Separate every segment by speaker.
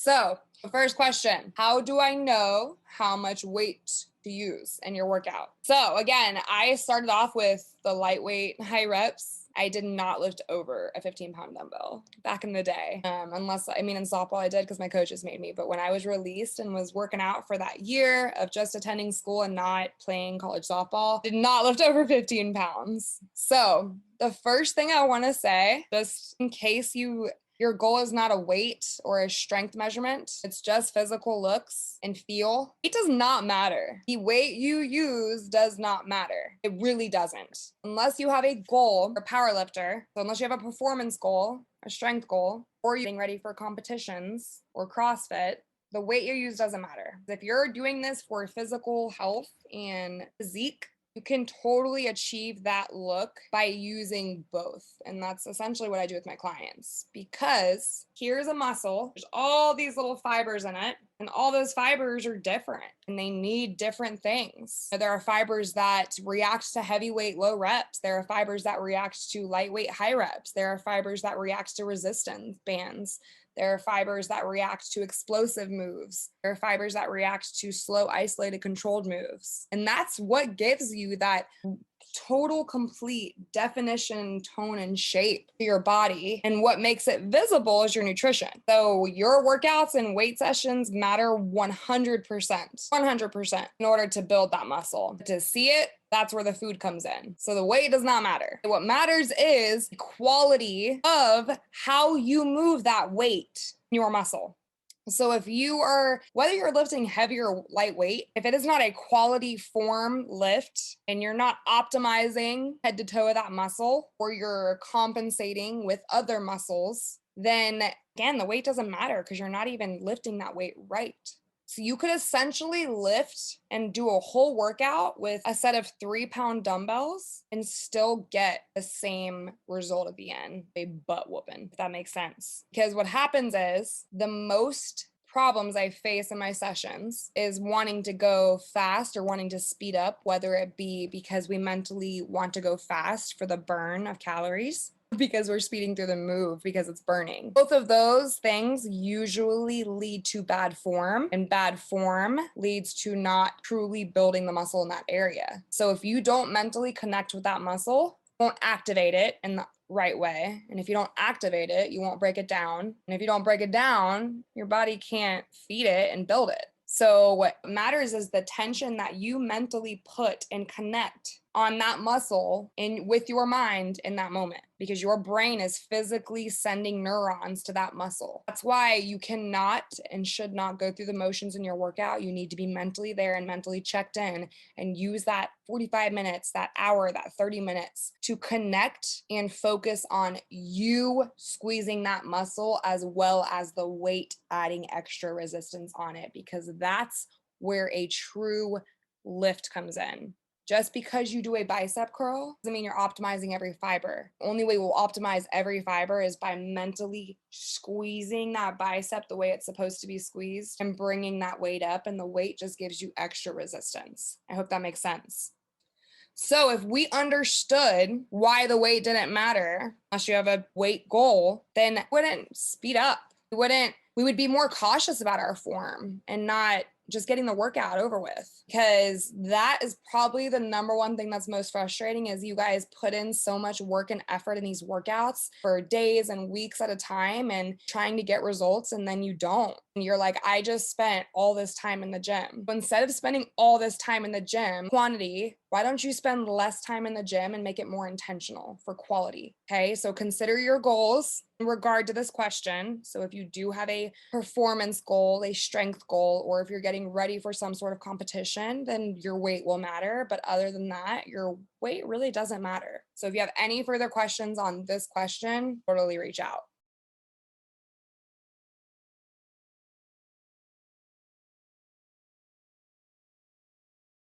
Speaker 1: So the first question, how do I know how much weight to use in your workout? So again, I started off with the lightweight high reps. I did not lift over a 15-pound dumbbell back in the day. Unless, I mean, in softball I did because my coaches made me. But when I was released and was working out for that year of just attending school and not playing college softball, did not lift over 15 pounds. So the first thing I want to say, just in case your goal is not a weight or a strength measurement. It's just physical looks and feel. It does not matter. The weight you use does not matter. It really doesn't. Unless you have a goal, a power lifter, so unless you have a performance goal, a strength goal, or you're getting ready for competitions or CrossFit, the weight you use doesn't matter. If you're doing this for physical health and physique, you can totally achieve that look by using both. And that's essentially what I do with my clients, because here's a muscle, there's all these little fibers in it, and all those fibers are different and they need different things. There are fibers that react to heavyweight low reps. There are fibers that react to lightweight high reps. There are fibers that react to resistance bands. There are fibers that react to explosive moves. There are fibers that react to slow, isolated, controlled moves. And that's what gives you that total, complete definition, tone, and shape to your body. And what makes it visible is your nutrition. So your workouts and weight sessions matter 100%, 100% in order to build that muscle. To see it, that's where the food comes in. So the weight does not matter. What matters is the quality of how you move that weight in your muscle. So if you are, whether you're lifting heavy or lightweight, if it is not a quality form lift and you're not optimizing head to toe of that muscle, or you're compensating with other muscles, then again, the weight doesn't matter because you're not even lifting that weight right. So you could essentially lift and do a whole workout with a set of 3-pound dumbbells and still get the same result at the end, a butt whooping, if that makes sense. Because what happens is the most problems I face in my sessions is wanting to go fast or wanting to speed up, whether it be because we mentally want to go fast for the burn of calories, because we're speeding through the move because it's burning. Both of those things usually lead to bad form, and bad form leads to not truly building the muscle in that area. So if you don't mentally connect with that muscle, won't activate it in the right way. And if you don't activate it, you won't break it down. And if you don't break it down, your body can't feed it and build it. So what matters is the tension that you mentally put and connect on that muscle with your mind in that moment, because your brain is physically sending neurons to that muscle. That's why you cannot and should not go through the motions in your workout. You need to be mentally there and mentally checked in and use that 45 minutes, that hour, that 30 minutes to connect and focus on you squeezing that muscle, as well as the weight adding extra resistance on it, because that's where a true lift comes in. Just because you do a bicep curl doesn't mean you're optimizing every fiber. The only way we'll optimize every fiber is by mentally squeezing that bicep the way it's supposed to be squeezed and bringing that weight up, and the weight just gives you extra resistance. I hope that makes sense. So if we understood why the weight didn't matter, unless you have a weight goal, then it wouldn't speed up. We would be more cautious about our form and not just getting the workout over with, because that is probably the number one thing that's most frustrating. Is you guys put in so much work and effort in these workouts for days and weeks at a time and trying to get results, and then you don't. And you're like, I just spent all this time in the gym. But instead of spending all this time in the gym, quantity, why don't you spend less time in the gym and make it more intentional for quality? Okay, so consider your goals in regard to this question. So if you do have a performance goal, a strength goal, or if you're getting ready for some sort of competition, then your weight will matter. But other than that, your weight really doesn't matter. So if you have any further questions on this question, totally reach out.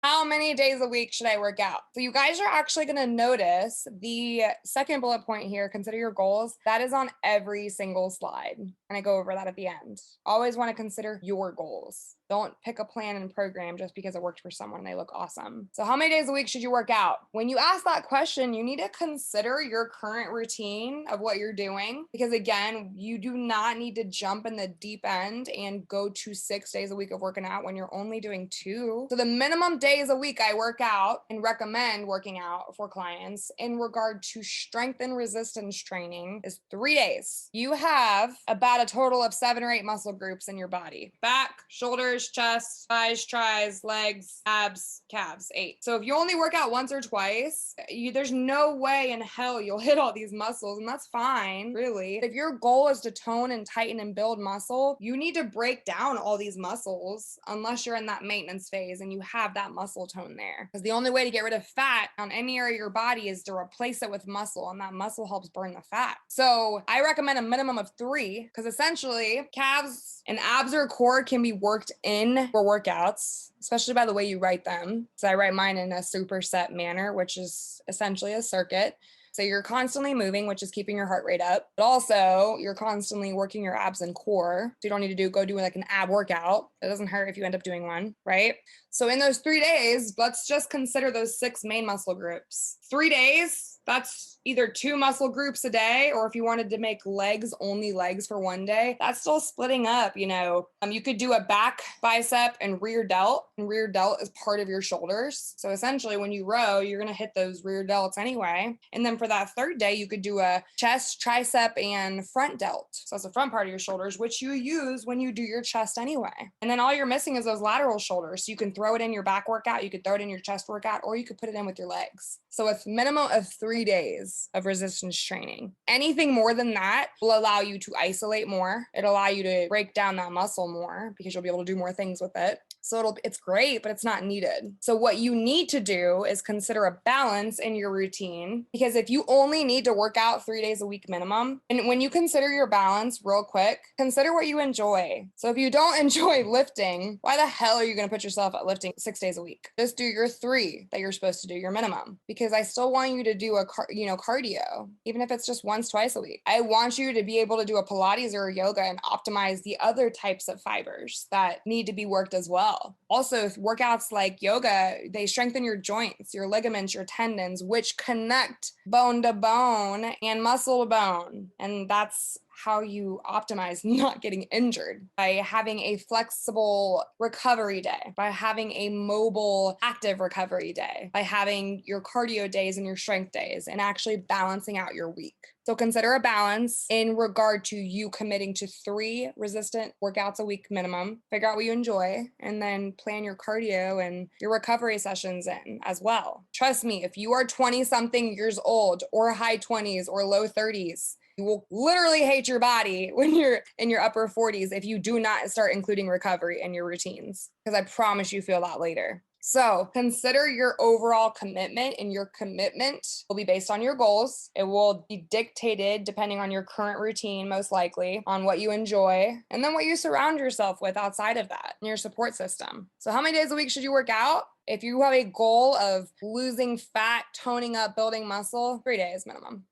Speaker 1: How many days a week should I work out? So you guys are actually going to notice the second bullet point here, consider your goals. That is on every single slide. And I go over that at the end. Always want to consider your goals. Don't pick a plan and program just because it worked for someone and they look awesome. So how many days a week should you work out? When you ask that question, you need to consider your current routine of what you're doing. Because again, you do not need to jump in the deep end and go to 6 days a week of working out when you're only doing 2. So the minimum days a week I work out and recommend working out for clients in regard to strength and resistance training is 3 days. You have about a total of 7 or 8 muscle groups in your body: back, shoulders, chest, thighs, tries, legs, abs, calves, 8. So if you only work out once or twice, there's no way in hell you'll hit all these muscles, and that's fine, really. If your goal is to tone and tighten and build muscle, you need to break down all these muscles unless you're in that maintenance phase and you have that muscle tone there. Because the only way to get rid of fat on any area of your body is to replace it with muscle, and that muscle helps burn the fat. So I recommend a minimum of 3, because essentially calves and abs or core can be worked in for workouts, especially by the way you write them. So I write mine in a superset manner, which is essentially a circuit. So you're constantly moving, which is keeping your heart rate up, but also you're constantly working your abs and core. So you don't need to go do like an ab workout. It doesn't hurt if you end up doing one, right? So in those 3 days, let's just consider those 6 main muscle groups. 3 days, that's either 2 muscle groups a day, or if you wanted to make legs, only legs for 1 day, that's still splitting up, you know. You could do a back, bicep, and rear delt, and rear delt is part of your shoulders. So essentially when you row, you're going to hit those rear delts anyway. And then for that 3rd day, you could do a chest, tricep, and front delt. So that's the front part of your shoulders, which you use when you do your chest anyway. And then all you're missing is those lateral shoulders. So you can throw it in your back workout, you could throw it in your chest workout, or you could put it in with your legs. So it's minimum of 3 days of resistance training. Anything more than that will allow you to isolate more. It'll allow you to break down that muscle more because you'll be able to do more things with it. So it's great, but it's not needed. So what you need to do is consider a balance in your routine, because if you only need to work out 3 days a week minimum, and when you consider your balance real quick, consider what you enjoy. So if you don't enjoy lifting, why the hell are you going to put yourself at lifting 6 days a week? Just do your 3 that you're supposed to do, your minimum, because I still want you to do a cardio, even if it's just once, twice a week. I want you to be able to do a Pilates or a yoga and optimize the other types of fibers that need to be worked as well. Also, workouts like yoga, they strengthen your joints, your ligaments, your tendons, which connect bone to bone and muscle to bone. And that's how you optimize not getting injured, by having a flexible recovery day, by having a mobile active recovery day, by having your cardio days and your strength days, and actually balancing out your week. So consider a balance in regard to you committing to 3 resistant workouts a week minimum. Figure out what you enjoy, and then plan your cardio and your recovery sessions in as well. Trust me, if you are 20 something years old, or high 20s or low 30s, you will literally hate your body when you're in your upper 40s if you do not start including recovery in your routines, because I promise you feel that later. So consider your overall commitment, and your commitment will be based on your goals. It will be dictated depending on your current routine, most likely, on what you enjoy, and then what you surround yourself with outside of that, and your support system. So how many days a week should you work out? If you have a goal of losing fat, toning up, building muscle, 3 days minimum.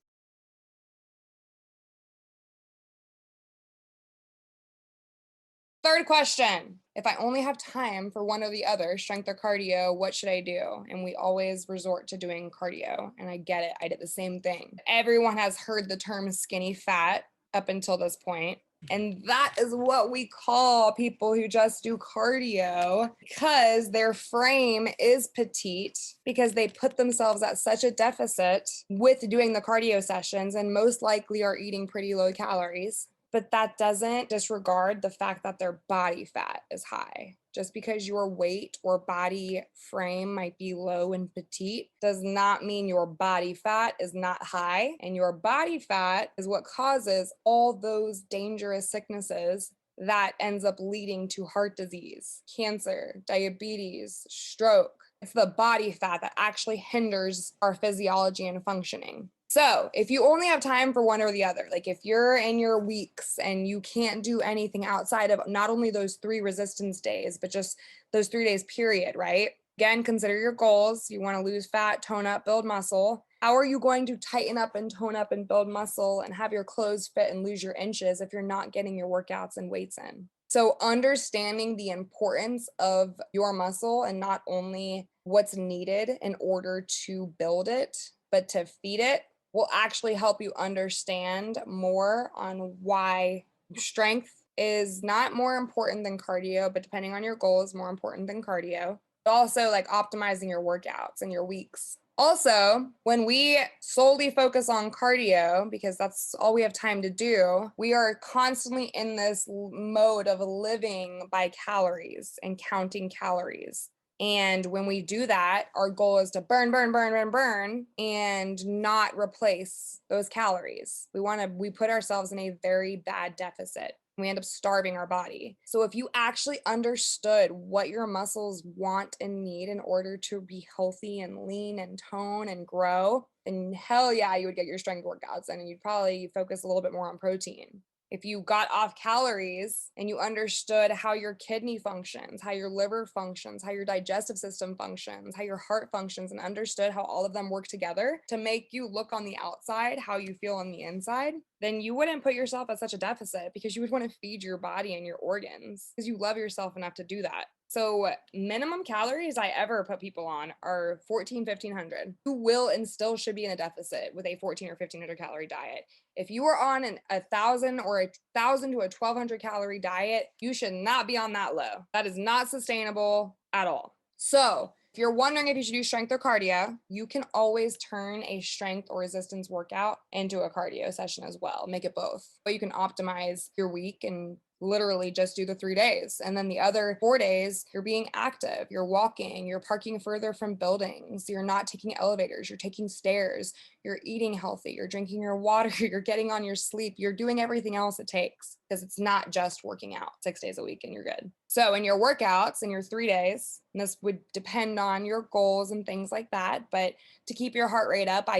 Speaker 1: Third question. If I only have time for one or the other, strength or cardio, what should I do? And we always resort to doing cardio. And I get it. I did the same thing. Everyone has heard the term skinny fat up until this point. And that is what we call people who just do cardio, because their frame is petite, because they put themselves at such a deficit with doing the cardio sessions, and most likely are eating pretty low calories. But that doesn't disregard the fact that their body fat is high. Just because your weight or body frame might be low and petite does not mean your body fat is not high. And your body fat is what causes all those dangerous sicknesses that ends up leading to heart disease, cancer, diabetes, stroke. It's the body fat that actually hinders our physiology and functioning. So if you only have time for one or the other, like if you're in your weeks and you can't do anything outside of not only those 3 resistance days, but just those 3 days period, right? Again, consider your goals. You want to lose fat, tone up, build muscle. How are you going to tighten up and tone up and build muscle and have your clothes fit and lose your inches if you're not getting your workouts and weights in? So understanding the importance of your muscle and not only what's needed in order to build it, but to feed it will actually help you understand more on why strength is not more important than cardio, but depending on your goals, more important than cardio. But also like optimizing your workouts and your weeks. Also, when we solely focus on cardio, because that's all we have time to do, we are constantly in this mode of living by calories and counting calories. And when we do that, our goal is to burn, burn, burn, burn, burn, and not replace those calories. We put ourselves in a very bad deficit. We end up starving our body. So if you actually understood what your muscles want and need in order to be healthy and lean and tone and grow, then hell yeah, you would get your strength workouts and you'd probably focus a little bit more on protein. If you got off calories and you understood how your kidney functions, how your liver functions, how your digestive system functions, how your heart functions, and understood how all of them work together to make you look on the outside how you feel on the inside, then you wouldn't put yourself at such a deficit because you would want to feed your body and your organs because you love yourself enough to do that. So minimum calories I ever put people on are 1,500. You will and still should be in a deficit with a 14 or 1,500 calorie diet. If you are on a 1,000 or a 1,000 to a 1,200 calorie diet, you should not be on that low. That is not sustainable at all. So if you're wondering if you should do strength or cardio, you can always turn a strength or resistance workout into a cardio session as well. Make it both. But you can optimize your week and literally just do the 3 days. And then the other 4 days, you're being active, you're walking, you're parking further from buildings, you're not taking elevators, you're taking stairs, you're eating healthy, you're drinking your water, you're getting on your sleep, you're doing everything else it takes because it's not just working out 6 days a week and you're good. So in your workouts, in your 3 days, and this would depend on your goals and things like that, but to keep your heart rate up, I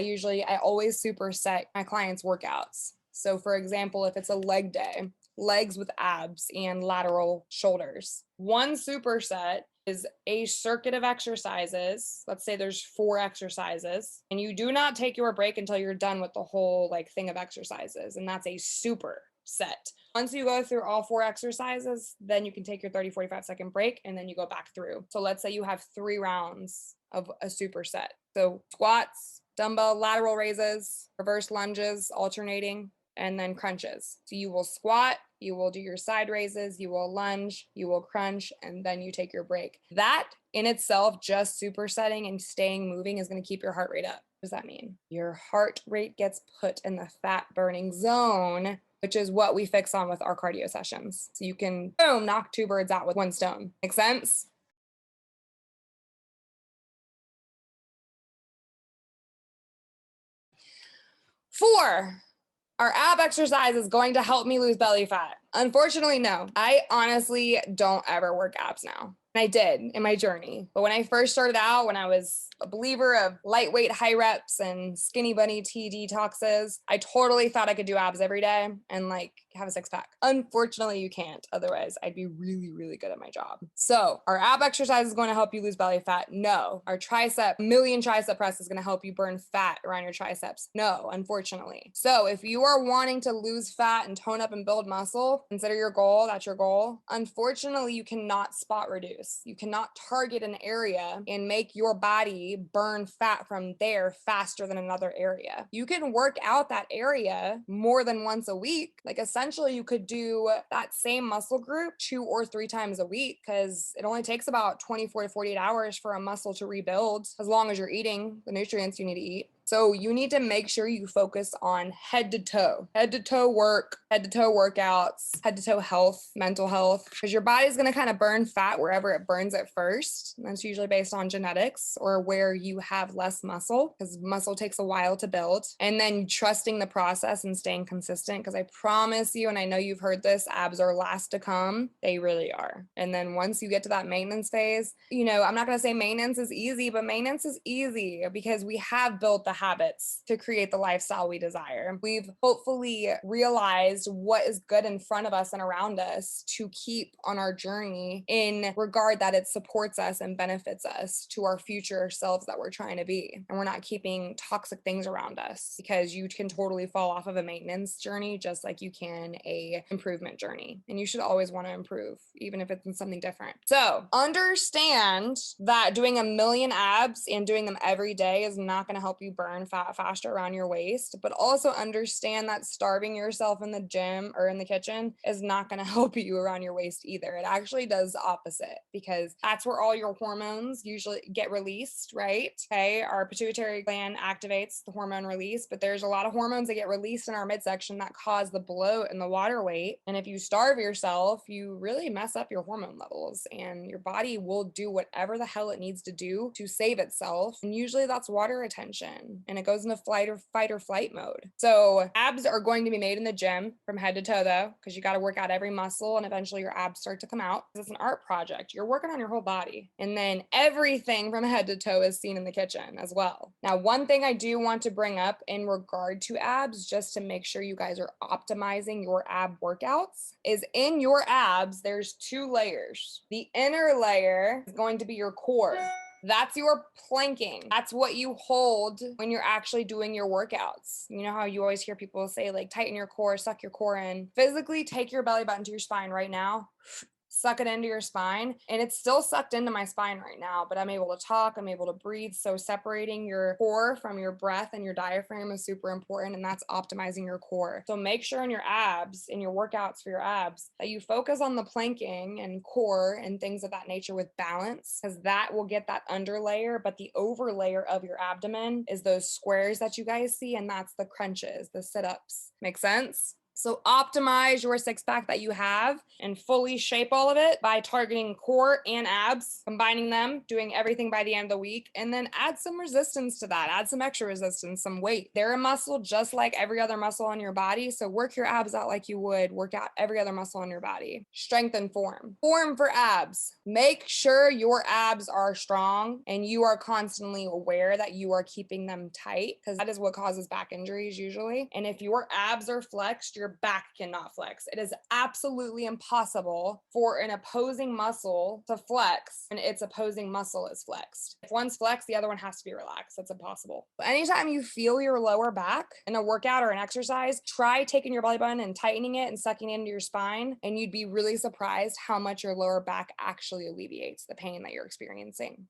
Speaker 1: always superset my clients' workouts. So for example, if it's a leg day, legs with abs and lateral shoulders. One superset is a circuit of exercises. Let's say there's 4 exercises and you do not take your break until you're done with the whole thing of exercises. And that's a super set. Once you go through all 4 exercises, then you can take your 30-45 second break and then you go back through. So let's say you have 3 rounds of a superset. So squats, dumbbell lateral raises, reverse lunges, alternating, and then crunches. So you will squat, you will do your side raises, you will lunge, you will crunch, and then you take your break. That in itself, just supersetting and staying moving is going to keep your heart rate up. What does that mean? Your heart rate gets put in the fat burning zone, which is what we fix on with our cardio sessions. So you can, boom, knock 2 birds out with 1 stone. Make sense? Four, our ab exercise is going to help me lose belly fat. Unfortunately, no. I honestly don't ever work abs now. I did in my journey. But when I first started out, when I was a believer of lightweight high reps and skinny bunny tea detoxes, I totally thought I could do abs every day and have a 6-pack. Unfortunately, you can't. Otherwise, I'd be really, really good at my job. So our ab exercise is going to help you lose belly fat? No. Our million tricep press is going to help you burn fat around your triceps? No, unfortunately. So if you are wanting to lose fat and tone up and build muscle, consider your goal. That's your goal. Unfortunately, you cannot spot reduce. You cannot target an area and make your body burn fat from there faster than another area. You can work out that area more than once a week. Essentially, you could do that same muscle group 2 or 3 times a week because it only takes about 24 to 48 hours for a muscle to rebuild as long as you're eating the nutrients you need to eat. So you need to make sure you focus on head to toe work, head to toe workouts, head to toe health, mental health, because your body's going to kind of burn fat wherever it burns it first. And that's usually based on genetics or where you have less muscle, because muscle takes a while to build. And then trusting the process and staying consistent, because I promise you, and I know you've heard this, abs are last to come. They really are. And then once you get to that maintenance phase, I'm not going to say maintenance is easy, but maintenance is easy because we have built the the habits to create the lifestyle we desire. We've hopefully realized what is good in front of us and around us to keep on our journey in regard that it supports us and benefits us to our future selves that we're trying to be. And we're not keeping toxic things around us, because you can totally fall off of a maintenance journey just like you can a improvement journey. And you should always want to improve, even if it's in something different. So understand that doing a million abs and doing them every day is not going to help you burn fat faster around your waist, but also understand that starving yourself in the gym or in the kitchen is not going to help you around your waist either. It actually does the opposite, because that's where all your hormones usually get released, right? Okay, our pituitary gland activates the hormone release, but there's a lot of hormones that get released in our midsection that cause the bloat and the water weight. And if you starve yourself, you really mess up your hormone levels, and your body will do whatever the hell it needs to do to save itself. And usually that's water retention, and it goes into fight or flight mode. So abs are going to be made in the gym from head to toe though, because you got to work out every muscle, and eventually your abs start to come out. It's an art project. You're working on your whole body. And then everything from head to toe is seen in the kitchen as well. Now, one thing I do want to bring up in regard to abs, just to make sure you guys are optimizing your ab workouts, is in your abs, there's two layers. The inner layer is going to be your core. That's your planking. That's what you hold when you're actually doing your workouts. You know how you always hear people say, like, tighten your core, suck your core in. Physically take your belly button to your spine right now. Suck it into your spine, and it's still sucked into my spine right now, but I'm able to talk, I'm able to breathe. So separating your core from your breath and your diaphragm is super important, and that's optimizing your core. So make sure in your abs, in your workouts for your abs, that you focus on the planking and core and things of that nature with balance, because that will get that under layer. But the over layer of your abdomen is those squares that you guys see, and that's the crunches, the sit-ups. Make sense? So optimize your six pack that you have and fully shape all of it by targeting core and abs, combining them, doing everything by the end of the week, and then add some resistance to that. Add some extra resistance, some weight. They're a muscle just like every other muscle on your body. So work your abs out like you would work out every other muscle on your body. Strength and form. Form for abs. Make sure your abs are strong and you are constantly aware that you are keeping them tight, because that is what causes back injuries usually. And if your abs are flexed, your back cannot flex. It is absolutely impossible for an opposing muscle to flex and its opposing muscle is flexed. If one's flexed, the other one has to be relaxed. That's impossible. But anytime you feel your lower back in a workout or an exercise, try taking your belly button and tightening it and sucking it into your spine, and you'd be really surprised how much your lower back actually alleviates the pain that you're experiencing.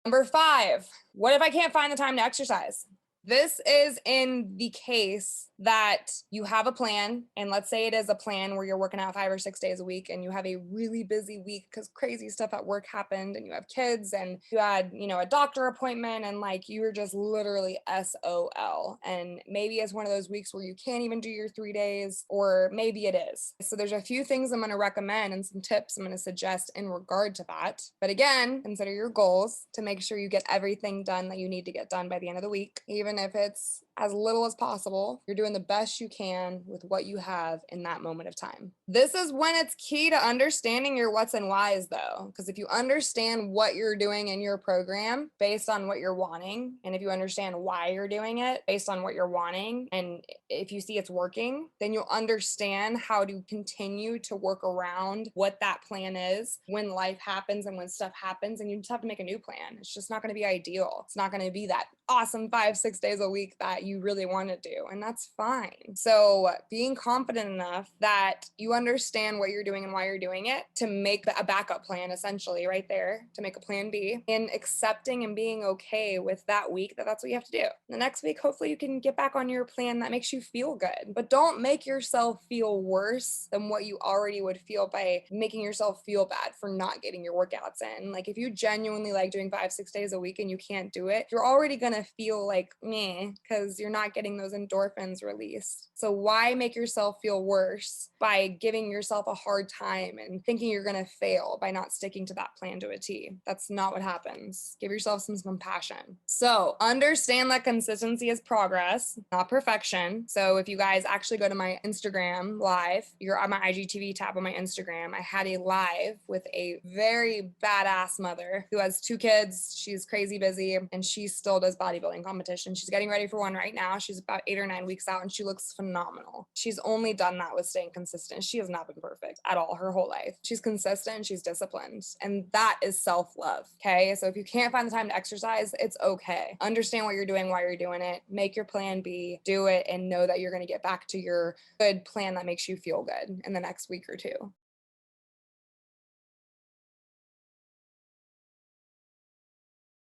Speaker 1: Number 5, what if I can't find the time to exercise? This is in the case that you have a plan, and let's say it is a plan where you're working out 5 or 6 days a week and you have a really busy week because crazy stuff at work happened and you have kids and you had, a doctor appointment, and like you were just literally SOL. And maybe it's one of those weeks where you can't even do your 3 days, or maybe it is. So there's a few things I'm going to recommend and some tips I'm going to suggest in regard to that. But again, consider your goals to make sure you get everything done that you need to get done by the end of the week. Even if it's as little as possible, you're doing the best you can with what you have in that moment of time. This is when it's key to understanding your what's and whys though, because if you understand what you're doing in your program based on what you're wanting, and if you understand why you're doing it based on what you're wanting, and if you see it's working, then you'll understand how to continue to work around what that plan is when life happens and when stuff happens, and you just have to make a new plan. It's just not going to be ideal. It's not going to be that awesome 5-6 days a week that you really want to do, and that's fine. So being confident enough that you understand what you're doing and why you're doing it, to make a backup plan, essentially right there, to make a plan B, and accepting and being okay with that week that's what you have to do. The next week, hopefully you can get back on your plan that makes you feel good, but don't make yourself feel worse than what you already would feel by making yourself feel bad for not getting your workouts in. Like if you genuinely like doing 5-6 days a week and you can't do it, you're already gonna feel like meh, because because you're not getting those endorphins released. So why make yourself feel worse by giving yourself a hard time and thinking you're going to fail by not sticking to that plan to a T? That's not what happens. Give yourself some compassion. So understand that consistency is progress, not perfection. So if you guys actually go to my Instagram live, you're on my IGTV tab on my Instagram, I had a live with a very badass mother who has 2 kids. She's crazy busy and she still does bodybuilding competition. She's getting ready for one right now. She's about 8 or 9 weeks out and she looks phenomenal. She's only done that with staying consistent. She has not been perfect at all her whole life. She's consistent, she's disciplined, and that is self-love. Okay, so if you can't find the time to exercise, it's okay. Understand what you're doing, why you're doing it, make your plan B, do it, and know that you're going to get back to your good plan that makes you feel good in the next week or 2.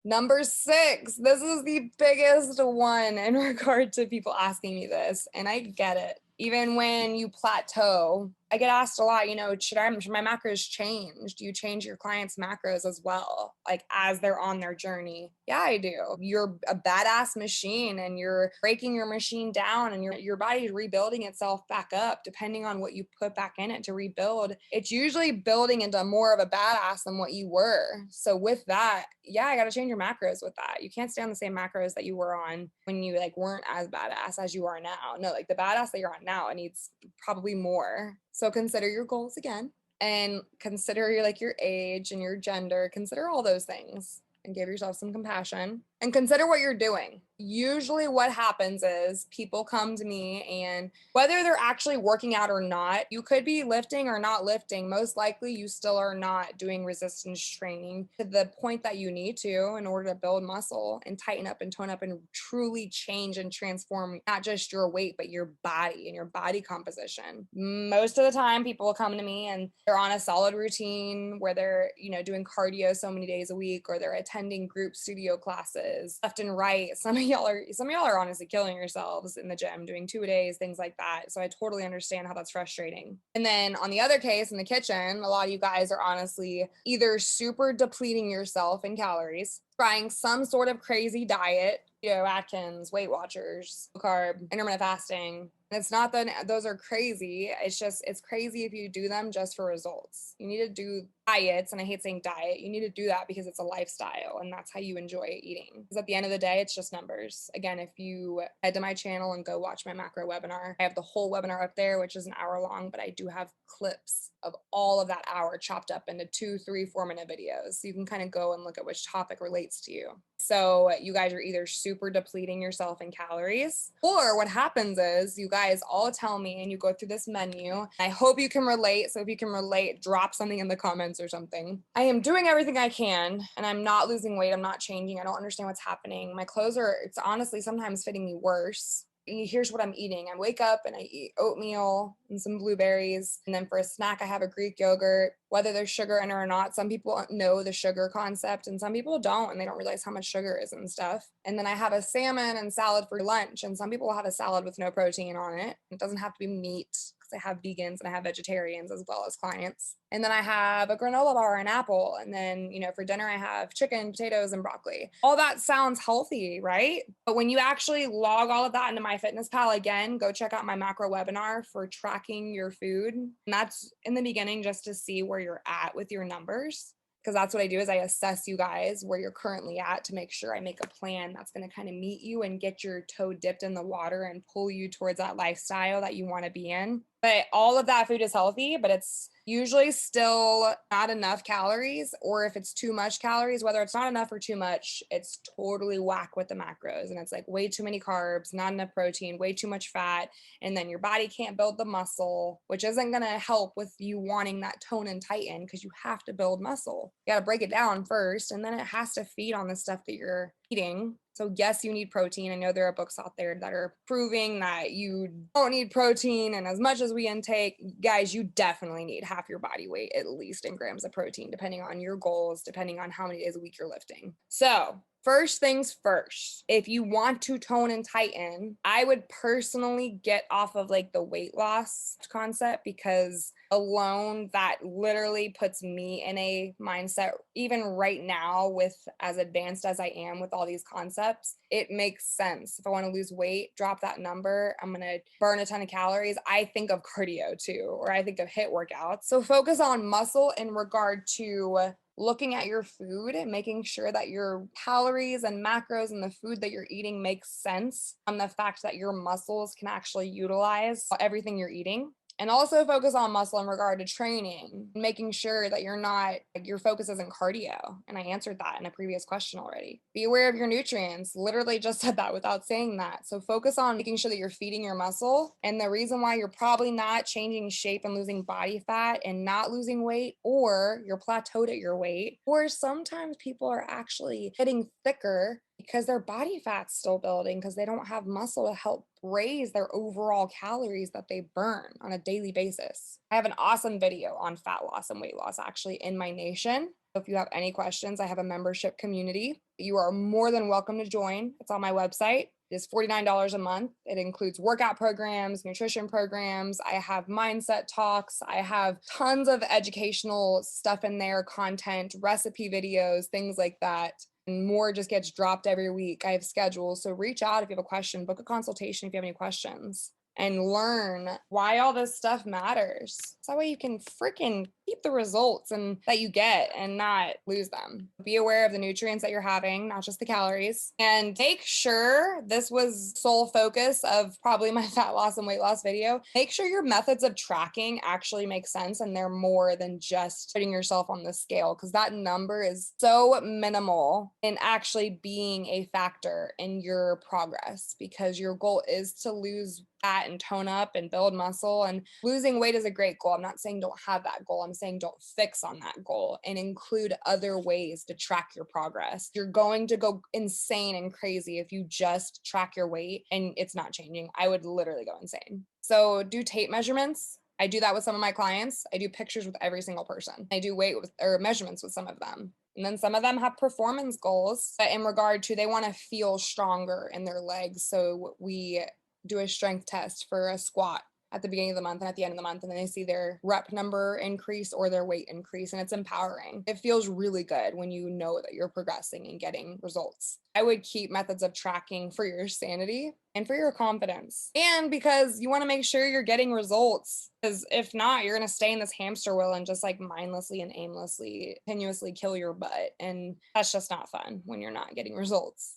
Speaker 1: Number 6, this is the biggest one in regard to people asking me this, and I get it. Even when you plateau, I get asked a lot, should my macros change? Do you change your clients' macros as well? Like as they're on their journey? Yeah, I do. You're a badass machine and you're breaking your machine down and your body's rebuilding itself back up depending on what you put back in it to rebuild. It's usually building into more of a badass than what you were. So with that, yeah, I got to change your macros with that. You can't stay on the same macros that you were on when you weren't as badass as you are now. No, the badass that you're on now, it needs probably more. So consider your goals again and consider your age and your gender. Consider all those things and give yourself some compassion and consider what you're doing. Usually what happens is people come to me and whether they're actually working out or not, you could be lifting or not lifting. Most likely you still are not doing resistance training to the point that you need to in order to build muscle and tighten up and tone up and truly change and transform not just your weight, but your body and your body composition. Most of the time people will come to me and they're on a solid routine where they're, doing cardio so many days a week, or they're attending group studio classes left and right. Some of y'all are honestly killing yourselves in the gym, doing 2-a-days, things like that. So I totally understand how that's frustrating. And then on the other case, in the kitchen, a lot of you guys are honestly either super depleting yourself in calories, trying some sort of crazy diet, Atkins, Weight Watchers, low carb, intermittent fasting. And it's not that those are crazy. It's crazy if you do them just for results. You need to do diets, and I hate saying diet. You need to do that because it's a lifestyle and that's how you enjoy eating. Because at the end of the day, it's just numbers. Again, if you head to my channel and go watch my macro webinar, I have the whole webinar up there, which is an hour long, but I do have clips of all of that hour chopped up into 2, 3, 4-minute videos. So you can kind of go and look at which topic relates to you. So you guys are either super depleting yourself in calories, or what happens is you guys all tell me and you go through this menu. I hope you can relate. So if you can relate, drop something in the comments or something. I am doing everything I can and I'm not losing weight. I'm not changing. I don't understand what's happening. My clothes it's honestly sometimes fitting me worse. Here's what I'm eating. I wake up and I eat oatmeal and some blueberries. And then for a snack, I have a Greek yogurt, whether there's sugar in it or not. Some people know the sugar concept and some people don't, and they don't realize how much sugar is and stuff. And then I have a salmon and salad for lunch. And some people will have a salad with no protein on it. It doesn't have to be meat, because I have vegans and I have vegetarians as well as clients. And then I have a granola bar and apple. And then, for dinner, I have chicken, potatoes, and broccoli. All that sounds healthy, right? But when you actually log all of that into MyFitnessPal, again, go check out my macro webinar for tracking your food. And that's in the beginning just to see where you're at with your numbers. Because that's what I do is I assess you guys where you're currently at to make sure I make a plan that's going to kind of meet you and get your toe dipped in the water and pull you towards that lifestyle that you want to be in. But all of that food is healthy, but it's usually still not enough calories, or if it's too much calories, whether it's not enough or too much, it's totally whack with the macros. And it's way too many carbs, not enough protein, way too much fat. And then your body can't build the muscle, which isn't going to help with you wanting that tone and tighten, because you have to build muscle. You got to break it down first, and then it has to feed on the stuff that you're eating. So yes, you need protein. I know there are books out there that are proving that you don't need protein, and as much as we intake, guys, you definitely need half your body weight at least in grams of protein, depending on your goals, depending on how many days a week you're lifting. So First things first, if you want to tone and tighten, I would personally get off of like the weight loss concept, because alone that literally puts me in a mindset, even right now, with as advanced as I am with all these concepts, it makes sense. If I want to lose weight, drop that number, I'm going to burn a ton of calories. I think of cardio too, or I think of HIIT workouts. So focus on muscle in regard to looking at your food and making sure that your calories and macros and the food that you're eating makes sense on the fact that your muscles can actually utilize everything you're eating. And also focus on muscle in regard to training, making sure that you're not, like, your focus isn't cardio. And I answered that in a previous question already. Be aware of your nutrients. Literally just said that without saying that. So focus on making sure that you're feeding your muscle. And the reason why you're probably not changing shape and losing body fat and not losing weight, or you're plateaued at your weight, or sometimes people are actually getting thicker because their body fat's still building because they don't have muscle to help raise their overall calories that they burn on a daily basis. I have an awesome video on fat loss and weight loss actually in my nation. If you have any questions, I have a membership community. You are more than welcome to join. It's on my website. It is $49 a month. It includes workout programs, nutrition programs. I have mindset talks. I have tons of educational stuff in there, content, recipe videos, things like that. And more just gets dropped every week. I have schedules. So reach out if you have a question, book a consultation if you have any questions, and learn why all this stuff matters. So that way you can freaking keep the results and that you get and not lose them. Be aware of the nutrients that you're having, not just the calories. And make sure, this was sole focus of probably my fat loss and weight loss video, make sure your methods of tracking actually make sense and they're more than just putting yourself on the scale, because that number is so minimal in actually being a factor in your progress, because your goal is to lose fat and tone up and build muscle. And losing weight is a great goal. I'm not saying don't have that goal. I'm saying don't fix on that goal and include other ways to track your progress. You're going to go insane and crazy if you just track your weight and it's not changing. I would literally go insane. So do tape measurements. I do that with some of my clients. I do pictures with every single person. I do weight with, or measurements with some of them. And then some of them have performance goals in regard to, they want to feel stronger in their legs. So we do a strength test for a squat at the beginning of the month and at the end of the month, and then they see their rep number increase or their weight increase, and it's empowering. It feels really good when you know that you're progressing and getting results. I would keep methods of tracking for your sanity and for your confidence, and because you want to make sure you're getting results, because if not, you're going to stay in this hamster wheel and just like mindlessly and aimlessly continuously kill your butt, and that's just not fun when you're not getting results.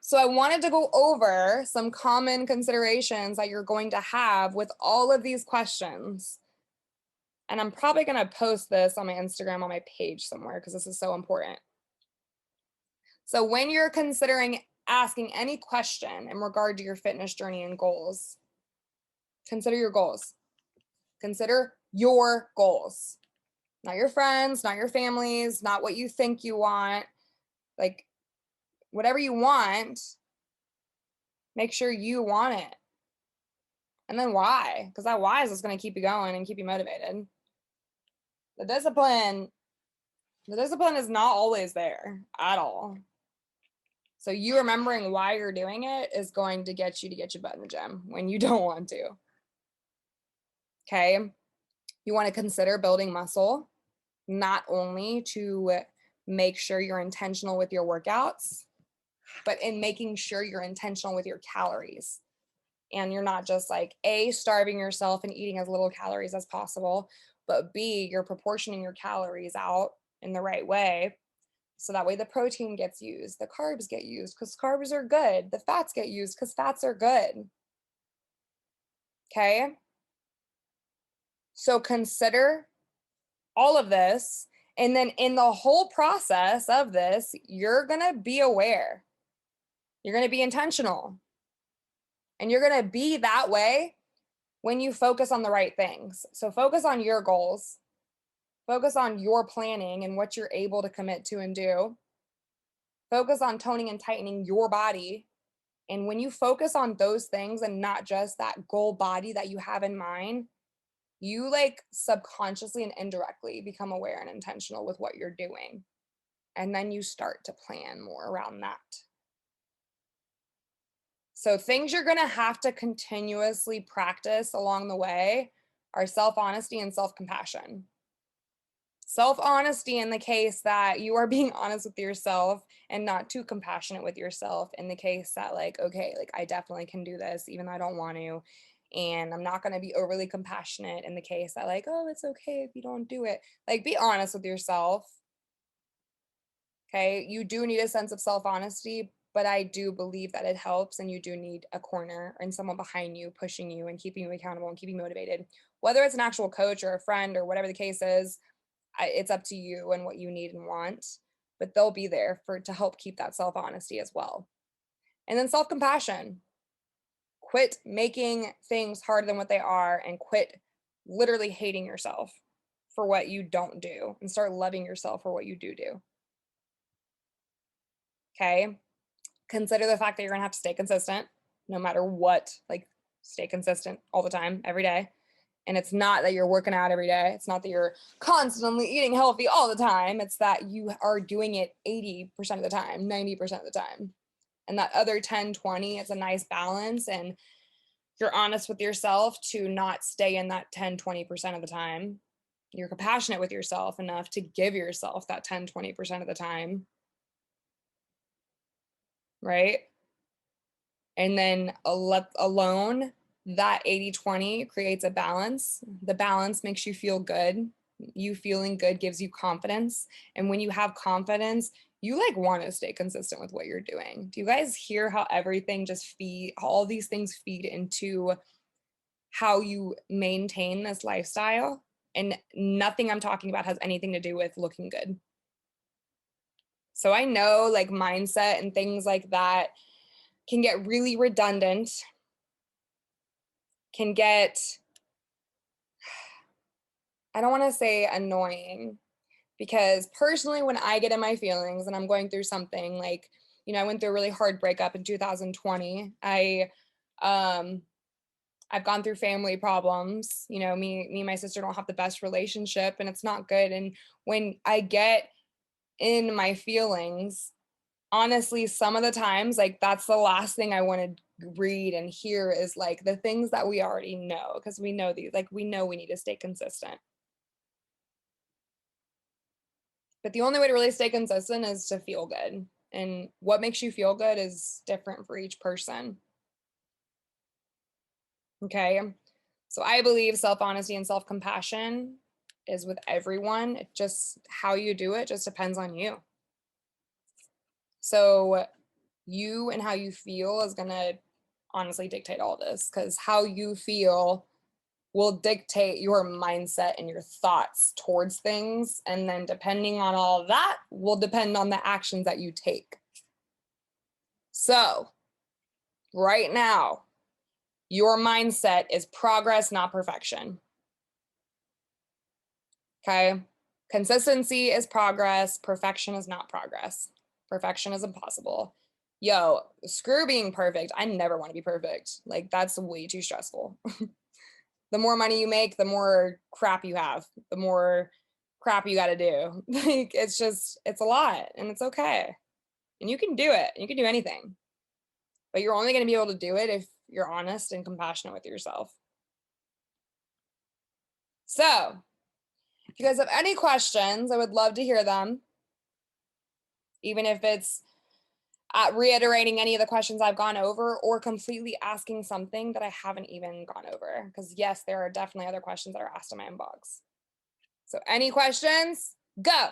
Speaker 1: So I wanted to go over some common considerations that you're going to have with all of these questions. And I'm probably going to post this on my Instagram on my page somewhere because this is so important. So when you're considering asking any question in regard to your fitness journey and goals, consider your goals. Consider your goals. Not your friends, not your families, not what you think you want. Like, whatever you want, make sure you want it. And then why? Because that why is what's going to keep you going and keep you motivated. The discipline is not always there at all. So you remembering why you're doing it is going to get your butt in the gym when you don't want to. Okay. You want to consider building muscle, not only to make sure you're intentional with your workouts, but in making sure you're intentional with your calories. And you're not just like A, starving yourself and eating as little calories as possible, but B, you're proportioning your calories out in the right way. So that way the protein gets used, the carbs get used because carbs are good, the fats get used because fats are good. Okay. So consider all of this. And then in the whole process of this, you're going to be aware. You're going to be intentional. And you're going to be that way when you focus on the right things. So focus on your goals, focus on your planning and what you're able to commit to and do. Focus on toning and tightening your body. And when you focus on those things and not just that goal body that you have in mind, you like subconsciously and indirectly become aware and intentional with what you're doing. And then you start to plan more around that. So things you're going to have to continuously practice along the way are self-honesty and self-compassion. Self-honesty in the case that you are being honest with yourself and not too compassionate with yourself, in the case that like, okay, like I definitely can do this even though I don't want to. And I'm not going to be overly compassionate in the case that like, oh, it's okay if you don't do it. Like, be honest with yourself. Okay. You do need a sense of self-honesty, but I do believe that it helps, and you do need a corner and someone behind you pushing you and keeping you accountable and keeping you motivated. Whether it's an actual coach or a friend or whatever the case is, it's up to you and what you need and want, but they'll be there to help keep that self-honesty as well. And then self-compassion. Quit making things harder than what they are, and quit literally hating yourself for what you don't do, and start loving yourself for what you do. Okay. Consider the fact that you're going to have to stay consistent no matter what. Like, stay consistent all the time, every day. And it's not that you're working out every day. It's not that you're constantly eating healthy all the time. It's that you are doing it 80% of the time, 90% of the time. And that other 10, 20, it's a nice balance. And you're honest with yourself to not stay in that 10, 20% of the time. You're compassionate with yourself enough to give yourself that 10, 20% of the time. Right? And then alone, that 80-20 creates a balance. The balance makes you feel good. You feeling good gives you confidence. And when you have confidence, you like want to stay consistent with what you're doing. Do you guys hear how everything just all these things feed into how you maintain this lifestyle? And nothing I'm talking about has anything to do with looking good. So I know like mindset and things like that can get really redundant, can get, I don't want to say annoying, because personally, when I get in my feelings and I'm going through something like, I went through a really hard breakup in 2020. I've gone through family problems. Me and my sister don't have the best relationship, and it's not good. And when I get in my feelings, honestly, some of the times, like, that's the last thing I want to read and hear is like the things that we already know, because we know these, like, we know we need to stay consistent. But the only way to really stay consistent is to feel good. And what makes you feel good is different for each person. Okay. So I believe self-honesty and self-compassion is with everyone. It just, how you do it just depends on you. So you and how you feel is going to honestly dictate all this, because how you feel will dictate your mindset and your thoughts towards things. And then depending on all of that will depend on the actions that you take. So right now, your mindset is progress, not perfection. Okay. Consistency is progress. Perfection is not progress. Perfection is impossible. Yo, screw being perfect. I never want to be perfect. Like, that's way too stressful. The more money you make, the more crap you have, the more crap you got to do. Like, it's a lot, and it's okay. And you can do it. You can do anything, but you're only going to be able to do it if you're honest and compassionate with yourself. So if you guys have any questions, I would love to hear them. Even if it's reiterating any of the questions I've gone over, or completely asking something that I haven't even gone over. Because yes, there are definitely other questions that are asked in my inbox. So any questions? Go.